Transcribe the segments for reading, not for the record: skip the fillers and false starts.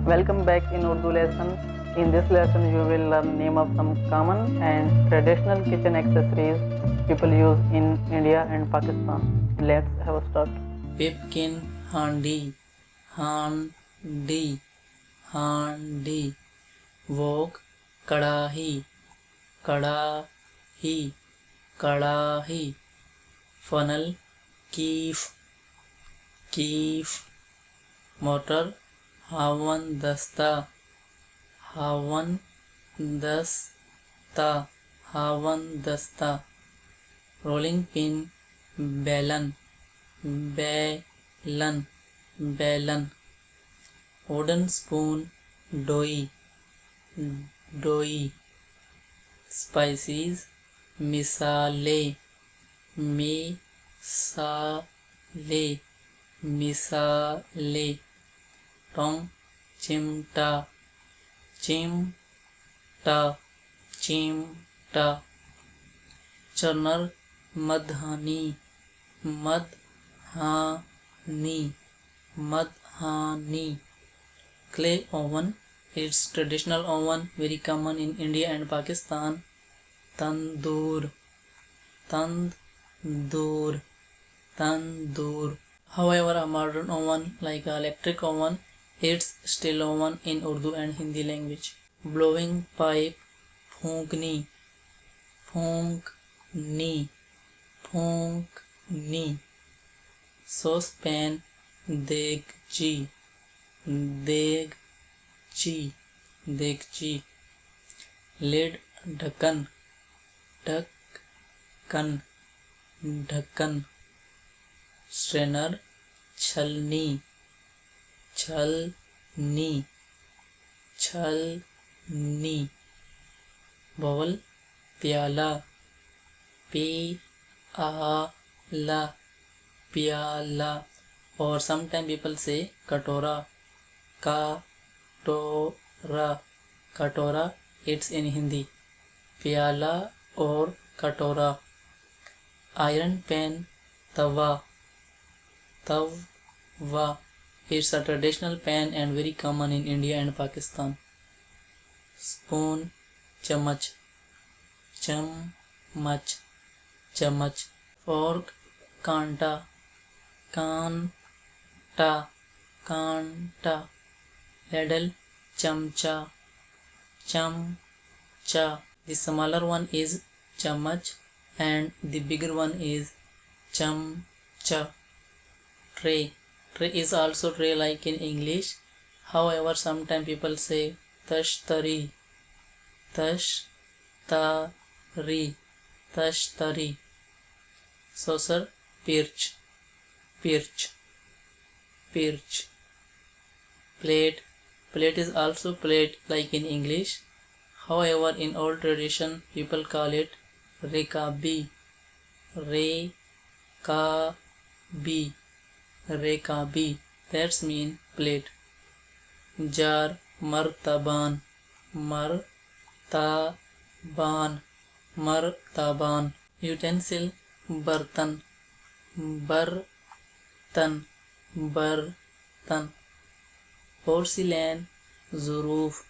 Welcome back in Urdu lesson. In this lesson, you will learn name of some common and traditional kitchen accessories people use in India and Pakistan. Let's have a start. Pipkin handi, handi, handi. Wok kadahi, kadahi, kadahi. Funnel keef, keef. Motor hawan dasta, hawan dasta, hawan dasta. Rolling pin belan, belan, belan. Wooden spoon doi, doi. Spices misale, misale, misale. Tong chimta, chimta, chimta. Churner madhani, madhani, madhani. Clay oven, it's traditional oven very common in India and Pakistan. Tandoor, tandoor, tandoor. However, a modern oven like an electric oven, it's still oven in Urdu and Hindi language. Blowing pipe, phonkni, phonkni, phonkni. Saucepan, degchi, degchi, degchi. Lid, ढक्कन, ढक्कन, ढक्कन. Strainer, छलनी, छलनी, छलनी. Bowl, प्याला, प्याला, प्याला. Or sometimes people say katora, katora, katora. It's in Hindi. Pyala or katora. Iron pan, tawa, tawa. It's a traditional pan and very common in India and Pakistan. Spoon, chamach, chamach, chamach. Fork, kanta, kanta, kanta. Ladle, chamcha, chamcha. The smaller one is chamach and the bigger one is chamcha. Tray, tray is also tray like in English. However, sometimes people say tashtari, tashtari, tashtari. Saucer, pirch, pirch, pirch. Plate, plate is also plate like in English. However, in old tradition, people call it rekabi, rekabi, rekabi. That's mean plate. Jar, martaban, martaban, martaban. Utensil, bartan, bartan, bartan. Porcelain, zuroof,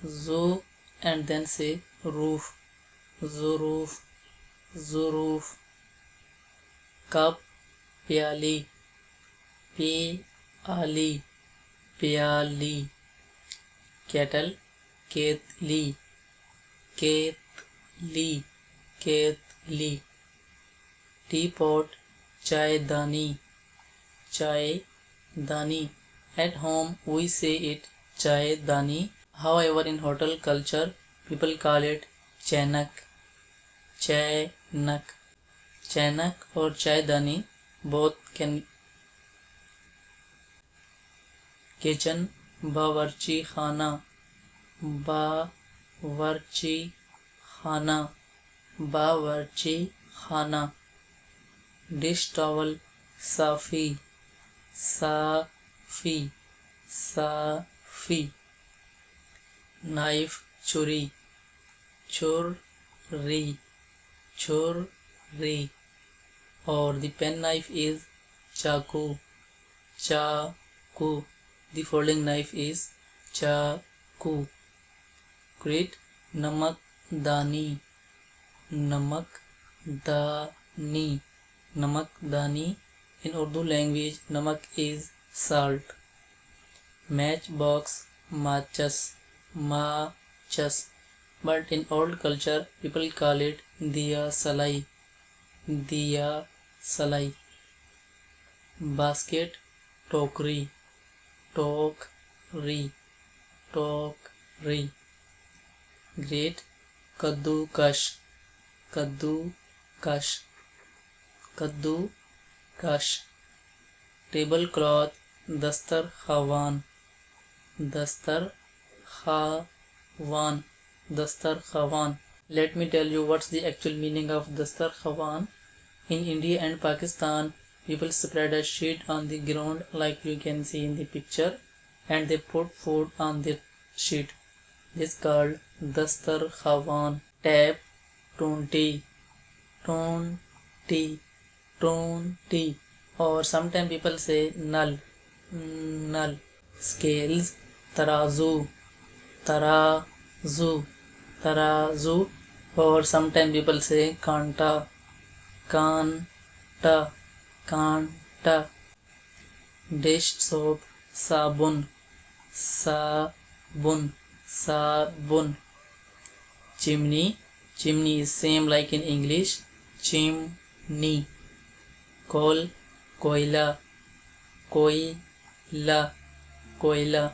zu and then say roof, zuroof, zuroof. Cup, pyali, pyali, pyali. Kettle, ketli, ketli, ketli. Teapot, chai dani, chai dani. At home we say it chai dani. However, in hotel culture, people call it chainak, chainak, chainak or chai dani. Both can. Kitchen, bawarchi khana, bawarchi khana, bawarchi khana. Dish towel, safi, safi, safi. Knife, churi, churri, churri. Or the pen knife is chaku, chaku. The folding knife is चाकू. Great. नमकदानी. नमकदानी. नमकदानी. In Urdu language, namak is salt. Matchbox. Matches. Matches. But in old culture, people call it diya salai. Diya salai. Basket. Tokri. Tokri. Tokri. Great. Kaddu kash. Kaddu kash. Kaddu kash. Tablecloth. Dastar khawan. Dastar khawan. Dastar khawan. Let me tell you what's the actual meaning of Dastar khawan. In India and Pakistan, people spread a sheet on the ground like you can see in the picture, and they put food on the sheet. This is called Dastar khawan. Tap. 20. 20. 20. Or sometimes people say null. Null. Scales. Tarazu. Tarazu. Tarazu. Or sometimes people say kanta. Kanta. Kanta. Dish soap. Sabun. Sabun. Sabun. Chimney. Chimney is same like in English. Chimney. Coal. Koila. Koila. Koila.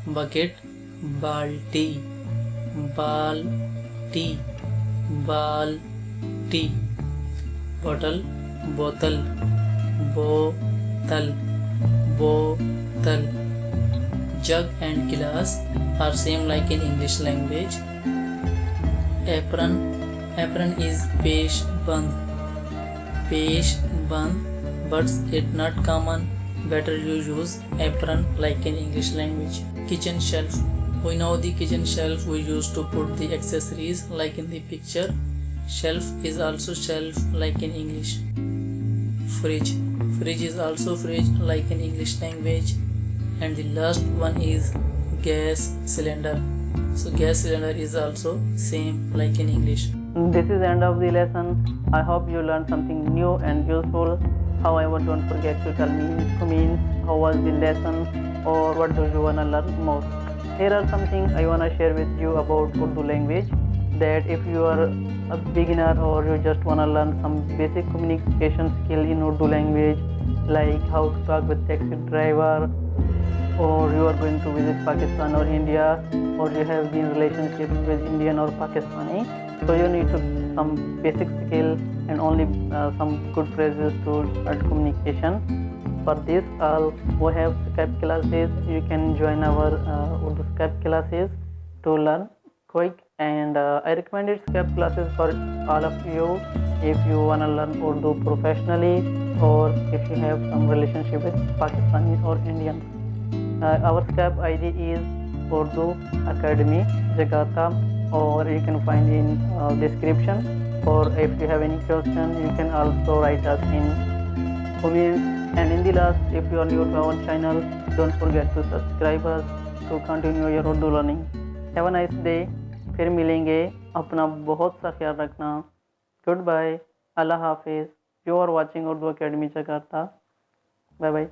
Bucket. Balti. Balti. Balti. Bottle. Bottle. Bottle. Bottle. Jug and glass are same like in English language. Apron. Apron is pesh band. Pesh band, but it's not common. Better you use apron like in English language. Kitchen shelf. We know the kitchen shelf we use to put the accessories like in the picture. Shelf is also shelf like in English. Fridge. Fridge is also fridge like in English language. And the last one is gas cylinder. So gas cylinder is also same like in English. This is the end of the lesson. I hope you learned something new and useful. However, don't forget to tell me in comments how was the lesson or what do you want to learn most. Here are something I want to share with you about Urdu language, that if you are a beginner or you just want to learn some basic communication skill in Urdu language, like how to talk with taxi driver, or you are going to visit Pakistan or India, or you have been relationship with Indian or Pakistani, so you need to some basic skill and only some good phrases to start communication. For this, we have Skype classes. You can join our Urdu Skype classes to learn quick, and I recommended Skype classes for all of you if you want to learn Urdu professionally, or if you have some relationship with Pakistanis or Indians. Our Skype ID is Urdu Academy Jakarta, or you can find in description. Or if you have any question, you can also write us in comments. And in the last, if you are new to our channel, don't forget to subscribe us to continue your Urdu learning. Have a nice day. फिर मिलेंगे. अपना बहुत सा ख्याल रखना. Goodbye. Allah Hafiz. You are watching Urdu Academy Jakarta. Bye bye.